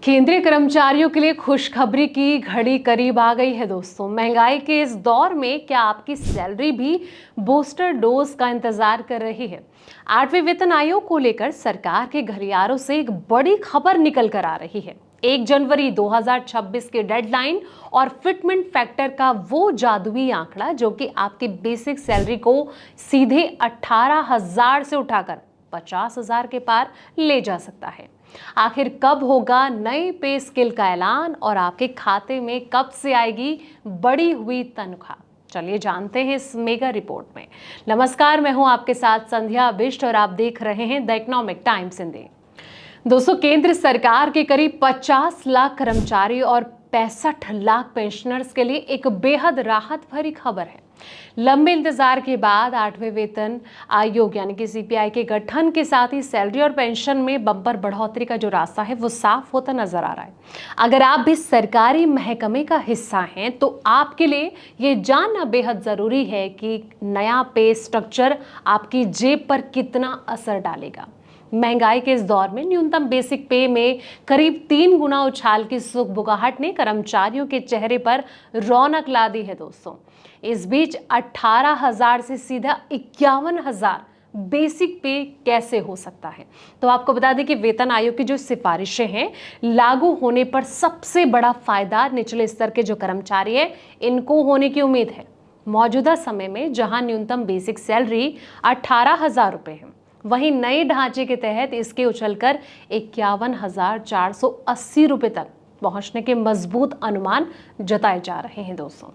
केंद्रीय कर्मचारियों के लिए खुशखबरी की घड़ी करीब आ गई है दोस्तों। महंगाई के इस दौर में क्या आपकी सैलरी भी बूस्टर डोज का इंतजार कर रही है? 8वें वेतन आयोग को लेकर सरकार के गलियारों से एक बड़ी खबर निकल कर आ रही है। 1 जनवरी 2026 के डेडलाइन और फिटमेंट फैक्टर का वो जादुई आंकड़ा जो कि आपकी बेसिक सैलरी को सीधे 18,000 से उठाकर 50,000 के पार ले जा सकता है। आखिर कब होगा नए पे स्केल का ऐलान और आपके खाते में कब से आएगी बढ़ी हुई तनख्वाह? चलिए जानते हैं इस मेगा रिपोर्ट में। नमस्कार, मैं हूं आपके साथ संध्या बिष्ट और आप देख रहे हैं द इकोनॉमिक टाइम्स हिंदी। दोस्तों, केंद्र सरकार के करीब 50 लाख कर्मचारी और 65 लाख पेंशनर्स के लिए एक बेहद राहत भरी खबर है। लंबे इंतजार के बाद 8वें वेतन आयोग यानी कि सीपीआई के गठन के साथ ही सैलरी और पेंशन में बम्पर बढ़ोतरी का जो रास्ता है वो साफ होता नजर आ रहा है। अगर आप भी सरकारी महकमे का हिस्सा हैं तो आपके लिए ये जानना बेहद जरूरी है कि नया पे स्ट्रक्चर आपकी जेब पर कितना असर डालेगा। महंगाई के इस दौर में न्यूनतम बेसिक पे में करीब 3 गुना उछाल की सुगबुगाहट ने कर्मचारियों के चेहरे पर रौनक ला दी है दोस्तों। इस बीच 18,000 से सीधा 51,000 बेसिक पे कैसे हो सकता है? तो आपको बता दें कि वेतन आयोग की जो सिफारिशें हैं लागू होने पर सबसे बड़ा फायदा निचले स्तर के जो कर्मचारी है इनको होने की उम्मीद है। मौजूदा समय में जहां न्यूनतम बेसिक सैलरी 18,000 रुपए है, वहीं नए ढांचे के तहत इसके उछलकर 51,480 रुपए तक पहुंचने के मजबूत अनुमान जताए जा रहे हैं दोस्तों।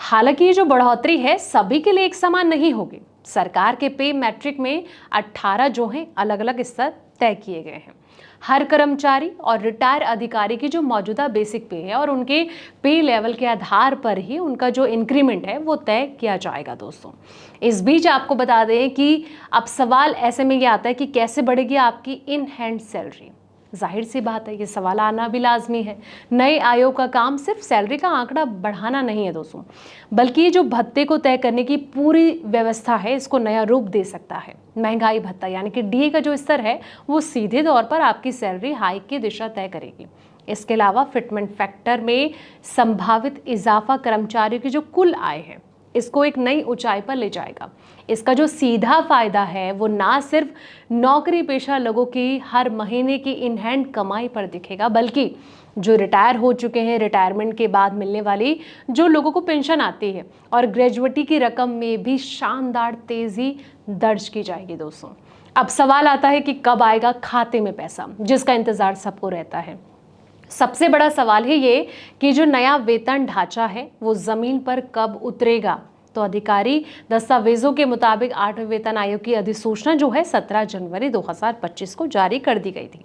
हालांकि ये जो बढ़ोतरी है सभी के लिए एक समान नहीं होगी। सरकार के पे मैट्रिक में 18 जो हैं अलग अलग स्तर तय किए गए हैं। हर कर्मचारी और रिटायर अधिकारी की जो मौजूदा बेसिक पे है और उनके पे लेवल के आधार पर ही उनका जो इंक्रीमेंट है वो तय किया जाएगा दोस्तों। इस बीच आपको बता दें कि अब सवाल ऐसे में ये आता है कि कैसे बढ़ेगी आपकी इन हैंड सैलरी। जाहिर सी बात है, ये सवाल आना भी लाजमी है। नए आयोग का काम सिर्फ सैलरी का आंकड़ा बढ़ाना नहीं है दोस्तों, बल्कि ये जो भत्ते को तय करने की पूरी व्यवस्था है इसको नया रूप दे सकता है। महंगाई भत्ता यानी कि डीए का जो स्तर है वो सीधे तौर पर आपकी सैलरी हाइक की दिशा तय करेगी। इसके अलावा फिटमेंट फैक्टर में संभावित इजाफा कर्मचारियों की जो कुल आय है इसको एक नई ऊंचाई पर ले जाएगा। इसका जो सीधा फायदा है वो ना सिर्फ नौकरी पेशा लोगों की हर महीने की इन हैंड कमाई पर दिखेगा, बल्कि जो रिटायर हो चुके हैं, रिटायरमेंट के बाद मिलने वाली जो लोगों को पेंशन आती है और ग्रेजुएटी की रकम में भी शानदार तेजी दर्ज की जाएगी दोस्तों। अब सवाल आता है कि कब आएगा खाते में पैसा, जिसका इंतजार सबको रहता है। सबसे बड़ा सवाल है ये कि जो नया वेतन ढांचा है वो जमीन पर कब उतरेगा। तो अधिकारी दस्तावेजों के मुताबिक 8वें वेतन आयोग की अधिसूचना जो है 17 जनवरी 2025 को जारी कर दी गई थी।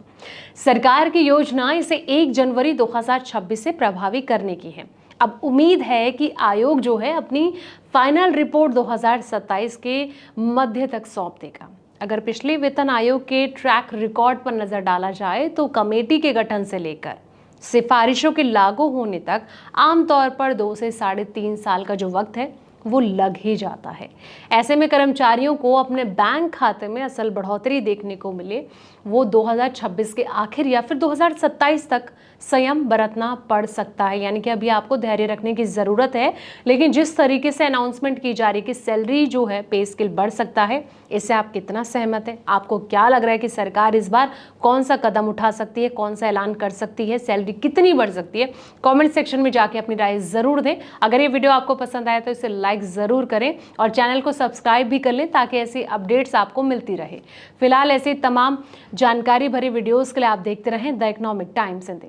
सरकार की योजना इसे 1 जनवरी 2026 से प्रभावी करने की है। अब उम्मीद है कि आयोग जो है अपनी फाइनल रिपोर्ट 2027 के मध्य तक सौंप देगा। अगर पिछले वेतन आयोग के ट्रैक रिकॉर्ड पर नजर डाला जाए तो कमेटी के गठन से लेकर सिफारिशों के लागू होने तक आमतौर पर 2 से 3.5 साल का जो वक्त है वो लग ही जाता है। ऐसे में कर्मचारियों को अपने बैंक खाते में असल बढ़ोतरी देखने को मिले वो 2026 के आखिर या फिर 2027 तक संयम बरतना पड़ सकता है। यानी कि अभी आपको धैर्य रखने की ज़रूरत है, लेकिन जिस तरीके से अनाउंसमेंट की जा रही है कि सैलरी जो है पे स्केल बढ़ सकता है, इससे आप कितना सहमत है? आपको क्या लग रहा है कि सरकार इस बार कौन सा कदम उठा सकती है, कौन सा ऐलान कर सकती है, सैलरी कितनी बढ़ सकती है? कमेंट सेक्शन में जाके अपनी राय ज़रूर दें। अगर ये वीडियो आपको पसंद आया तो इसे लाइक ज़रूर करें और चैनल को सब्सक्राइब भी कर लें ताकि ऐसी अपडेट्स आपको मिलती रहे। फिलहाल ऐसे तमाम जानकारी भरी वीडियोस के लिए आप देखते रहें द इकोनॉमिक टाइम्स हिंदी।